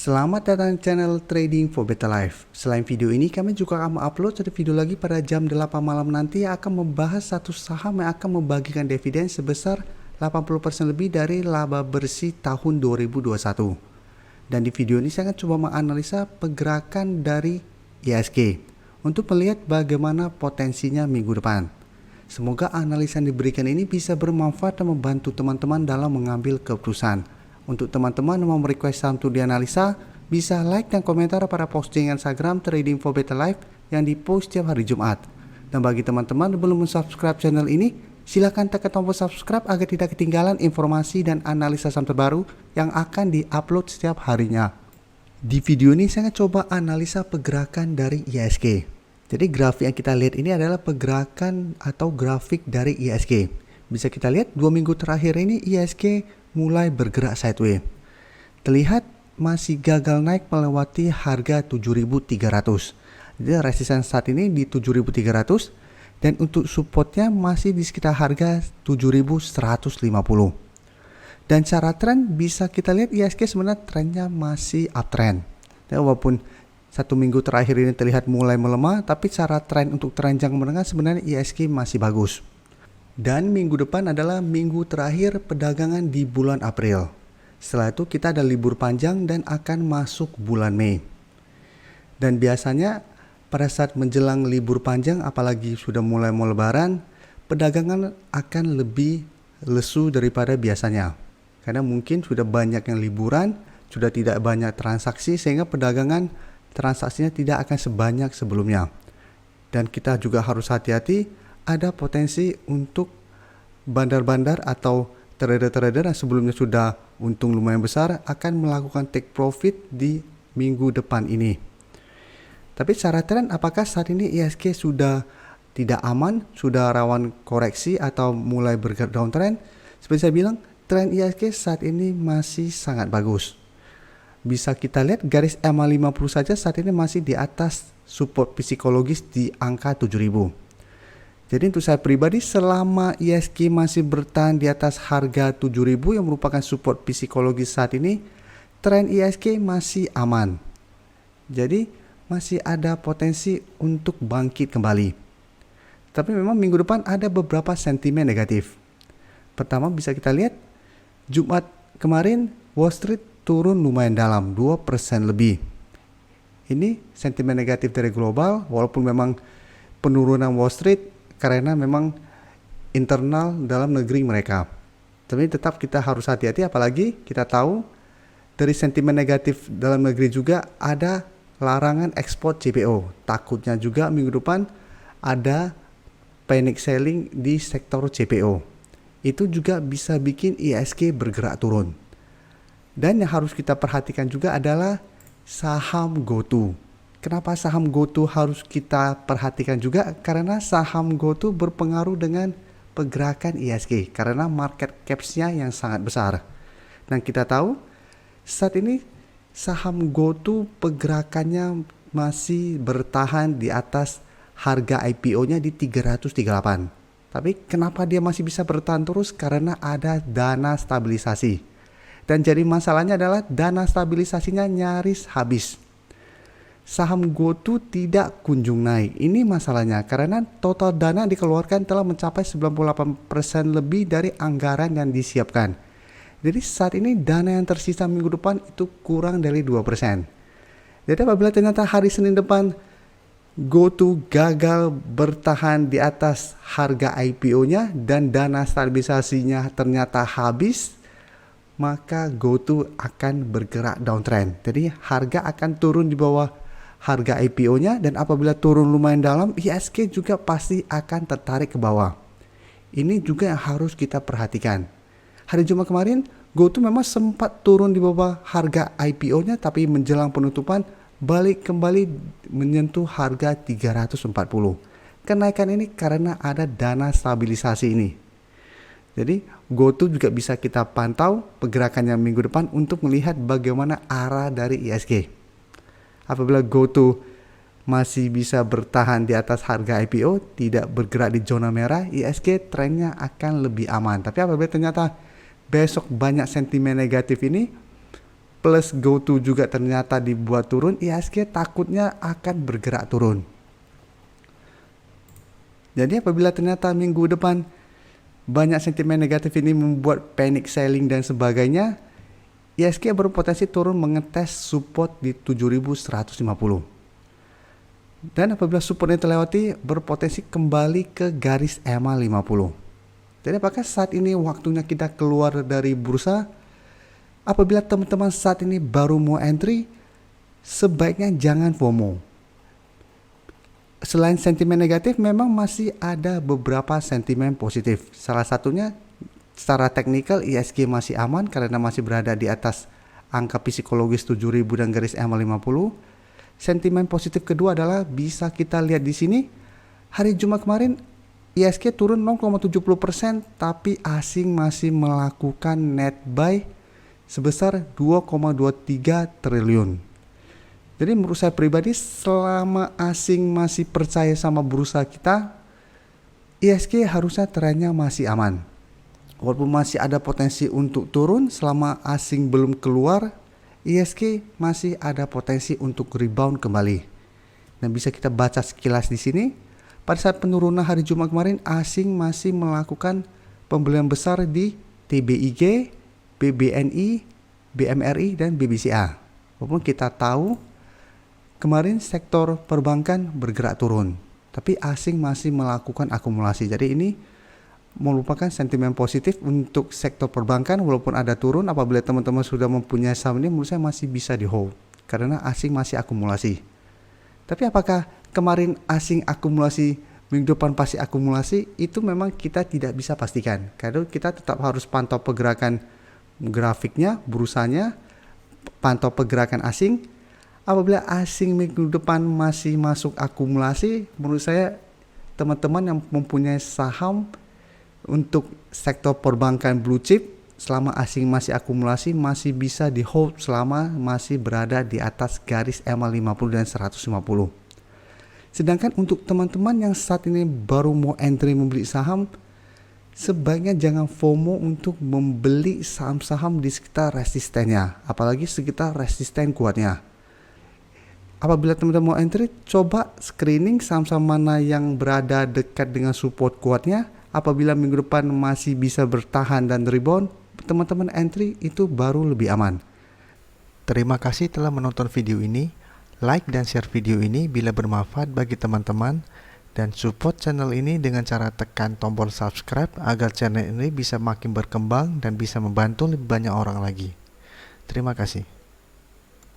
Selamat datang di channel Trading for Better Life. Selain video ini, kami juga akan upload satu video lagi pada jam 8 malam nanti yang akan membahas satu saham yang akan membagikan dividen sebesar 80% lebih dari laba bersih tahun 2021. Dan di video ini saya akan coba menganalisa pergerakan dari IHSG untuk melihat bagaimana potensinya minggu depan. Semoga analisa yang diberikan ini bisa bermanfaat dan membantu teman-teman dalam mengambil keputusan. Untuk teman-teman yang mau request saham untuk dianalisa, bisa like dan komentar pada posting Instagram Trading for Better Life yang dipost setiap hari Jumat. Dan bagi teman-teman yang belum subscribe channel ini, silakan tekan tombol subscribe agar tidak ketinggalan informasi dan analisa saham terbaru yang akan diupload setiap harinya. Di video ini saya akan coba analisa pergerakan dari IHSG. Jadi grafik yang kita lihat ini adalah pergerakan atau grafik dari IHSG. Bisa kita lihat 2 minggu terakhir ini IHSG mulai bergerak sideways. Terlihat masih gagal naik melewati harga 7.300. Jadi resisten saat ini di 7.300 dan untuk supportnya masih di sekitar harga 7.150. Dan secara tren bisa kita lihat IHSG sebenarnya trennya masih uptrend. Dan walaupun 1 minggu terakhir ini terlihat mulai melemah, tapi secara tren untuk tren jangka menengah sebenarnya IHSG masih bagus. Dan minggu depan adalah minggu terakhir perdagangan di bulan April. Setelah itu kita ada libur panjang dan akan masuk bulan Mei. Dan biasanya pada saat menjelang libur panjang, apalagi sudah mulai mau lebaran, perdagangan akan lebih lesu daripada biasanya. Karena mungkin sudah banyak yang liburan, sudah tidak banyak transaksi sehingga perdagangan transaksinya tidak akan sebanyak sebelumnya. Dan kita juga harus hati-hati, ada potensi untuk bandar-bandar atau trader-trader yang sebelumnya sudah untung lumayan besar akan melakukan take profit di minggu depan ini. Tapi secara tren apakah saat ini IHSG sudah tidak aman, sudah rawan koreksi atau mulai bergerak downtrend? Seperti saya bilang, tren IHSG saat ini masih sangat bagus. Bisa kita lihat garis EMA 50 saja saat ini masih di atas support psikologis di angka 7.000. Jadi untuk saya pribadi selama IHSG masih bertahan di atas harga 7.000 yang merupakan support psikologis saat ini, tren IHSG masih aman. Jadi masih ada potensi untuk bangkit kembali. Tapi memang minggu depan ada beberapa sentimen negatif. Pertama bisa kita lihat Jumat kemarin Wall Street turun lumayan dalam 2% lebih. Ini sentimen negatif dari global walaupun memang penurunan Wall Street karena memang internal dalam negeri mereka. Tapi tetap kita harus hati-hati apalagi kita tahu dari sentimen negatif dalam negeri juga ada larangan ekspor CPO. Takutnya juga minggu depan ada panic selling di sektor CPO. Itu juga bisa bikin IHSG bergerak turun. Dan yang harus kita perhatikan juga adalah saham GoTo. Kenapa saham GoTo harus kita perhatikan juga? Karena saham GoTo berpengaruh dengan pergerakan IHSG karena market caps-nya yang sangat besar. Dan kita tahu saat ini saham GoTo pergerakannya masih bertahan di atas harga IPO-nya di 338. Tapi kenapa dia masih bisa bertahan terus? Karena ada dana stabilisasi. Dan jadi masalahnya adalah dana stabilisasinya nyaris habis. Saham GoTo tidak kunjung naik. Ini masalahnya karena total dana dikeluarkan telah mencapai 98% lebih dari anggaran yang disiapkan. Jadi saat ini dana yang tersisa minggu depan itu kurang dari 2%. Jadi apabila ternyata hari Senin depan GoTo gagal bertahan di atas harga IPO-nya dan dana stabilisasinya ternyata habis, maka GoTo akan bergerak downtrend. Jadi harga akan turun di bawah harga IPO-nya dan apabila turun lumayan dalam, IHSG juga pasti akan tertarik ke bawah. Ini juga yang harus kita perhatikan. Hari Jumat kemarin, GoTo memang sempat turun di bawah harga IPO-nya tapi menjelang penutupan balik kembali menyentuh harga 340. Kenaikan ini karena ada dana stabilisasi ini. Jadi GoTo juga bisa kita pantau pergerakannya minggu depan untuk melihat bagaimana arah dari IHSG. Apabila GoTo masih bisa bertahan di atas harga IPO, tidak bergerak di zona merah, IHSG trennya akan lebih aman. Tapi apabila ternyata besok banyak sentimen negatif ini, plus GoTo juga ternyata dibuat turun, IHSG takutnya akan bergerak turun. Jadi apabila ternyata minggu depan banyak sentimen negatif ini membuat panic selling dan sebagainya, IHSG berpotensi turun mengetes support di 7.150. Dan apabila support ini terlewati, berpotensi kembali ke garis EMA 50. Jadi apakah saat ini waktunya kita keluar dari bursa? Apabila teman-teman saat ini baru mau entry, sebaiknya jangan FOMO. Selain sentimen negatif, memang masih ada beberapa sentimen positif. Salah satunya secara teknikal IHSG masih aman karena masih berada di atas angka psikologis 7.000 dan garis EMA 50. Sentimen positif kedua adalah bisa kita lihat di sini, hari Jumat kemarin IHSG turun 0,70%, tapi asing masih melakukan net buy sebesar 2,23 triliun. Jadi menurut saya pribadi, selama asing masih percaya sama bursa kita, IHSG harusnya trennya masih aman. Walaupun masih ada potensi untuk turun, selama asing belum keluar, IHSG masih ada potensi untuk rebound kembali. Dan bisa kita baca sekilas di sini, pada saat penurunan hari Jumat kemarin, asing masih melakukan pembelian besar di TBIG, BBNI, BMRI, dan BBCA. Walaupun kita tahu kemarin sektor perbankan bergerak turun, tapi asing masih melakukan akumulasi. Jadi ini merupakan sentimen positif untuk sektor perbankan. Walaupun ada turun, apabila teman-teman sudah mempunyai saham ini, menurut saya masih bisa di hold karena asing masih akumulasi. Tapi apakah kemarin asing akumulasi, minggu depan pasti akumulasi? Itu memang kita tidak bisa pastikan, karena kita tetap harus pantau pergerakan grafiknya, bursanya, pantau pergerakan asing. Apabila asing minggu depan masih masuk akumulasi, menurut saya teman-teman yang mempunyai saham untuk sektor perbankan blue chip, selama asing masih akumulasi, masih bisa di hold selama masih berada di atas garis EMA 50 dan 150. Sedangkan untuk teman-teman yang saat ini baru mau entry membeli saham, sebaiknya jangan FOMO untuk membeli saham-saham di sekitar resistennya, apalagi sekitar resisten kuatnya. Apabila teman-teman mau entry, coba screening saham-saham mana yang berada dekat dengan support kuatnya. Apabila minggu depan masih bisa bertahan dan rebound, teman-teman entry itu baru lebih aman. Terima kasih telah menonton video ini. Like dan share video ini bila bermanfaat bagi teman-teman, dan support channel ini dengan cara tekan tombol subscribe agar channel ini bisa makin berkembang dan bisa membantu lebih banyak orang lagi. Terima kasih.